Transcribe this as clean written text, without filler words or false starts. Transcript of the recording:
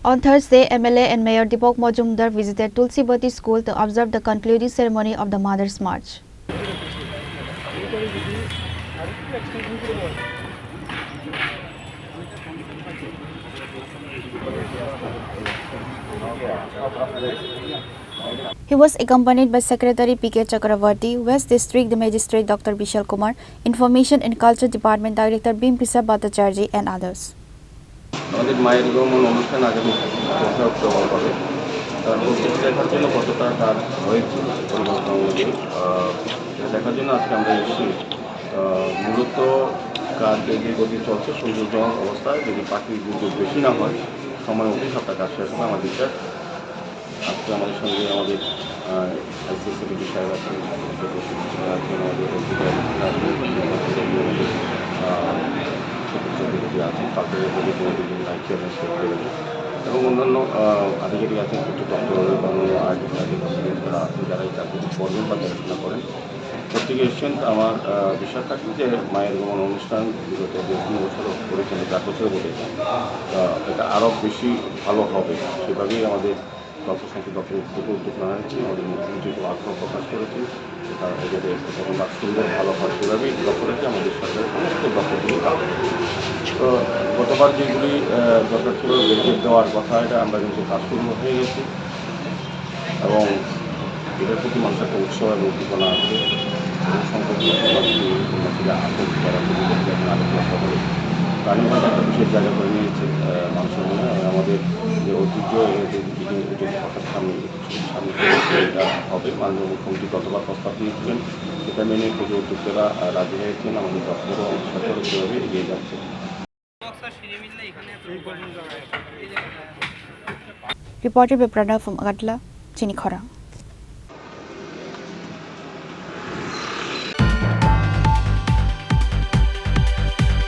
On Thursday, MLA and Mayor Dipak Majumder visited Tulshibati School to observe the concluding ceremony of the Mother's March. He was accompanied by Secretary P.K. Chakravarti, West District Magistrate Dr. Vishal Kumar, Information and Culture Department Director Bimpisa Bhattacharjee and others. আমাদের মায়ের আগমন অনুষ্ঠান আগামী 4 October হবে। তার প্রস্তুতি দেখার জন্য কতটা কাজ হয়েছে পরিকল্পনা অনুযায়ী দেখার জন্য আজকে আমরা এসেছি। মূলত কাজ যে গতি চলছে সৌন্দর্যজনক অবস্থায় যদি পাখির দুর্যোগ বেশি না হয় সময় মতো সবটা কাজ শেষ হবে আমাদের চাই। আজকে আমাদের সঙ্গে আমাদের আইসিএসি সাহেব আছেন, আমাদের আছেন পাখির এবং অন্যান্য আধিকারিক আছেন, কিছু ডক্টর এবং যারা আছেন যারা এই কাজগুলি করবেন বা দেখাশোনা করেন প্রত্যেকে এসছেন। আমার বিশ্বাস থাকে যে মায়ের আগমন অনুষ্ঠান বিগত 2-3 বছর করেছেন, 4 বছর বলে এটা আরও বেশি ভালো হবে সেভাবেই আমাদের ডক্টর সংখ্যক ডক্টর উদ্যোগ নেওয়া হয়েছে। আমাদের মুখ্যমন্ত্রী খুব আগ্রহ প্রকাশ করেছেন এটাতে কাজ সুন্দর ভালো হয় সেভাবেই লক্ষ্য রেখে আমাদের সরকারের সমস্ত ডক্টরগুলি কাজ। তো গতবার যেগুলি দরকার ছিল বেরিয়ে দেওয়ার কথা এটা আমরা কিন্তু কাজ শুরু হয়ে গেছি এবং এটার প্রতি মানুষের একটা উৎসাহ এবং উদ্দীপনা আছে। সংখ্যক আটক যারা আলোচনা সকলে প্রাণীবাদ একটা বিশেষ জায়গা করে নিয়েছে মানুষের মনে। আমাদের যে ঐতিহ্য কথার সামনে এটা হবে। মাননীয় মুখ্যমন্ত্রী গতবার প্রস্তাব দিয়েছিলেন, সেটা মেনে পুজো উদ্যোক্তারা রাজি হয়েছেন। আমাদের দপ্তরও সরকার সেভাবে এগিয়ে যাচ্ছে। Reported by Pranav from Agatla, Chini, Khorang.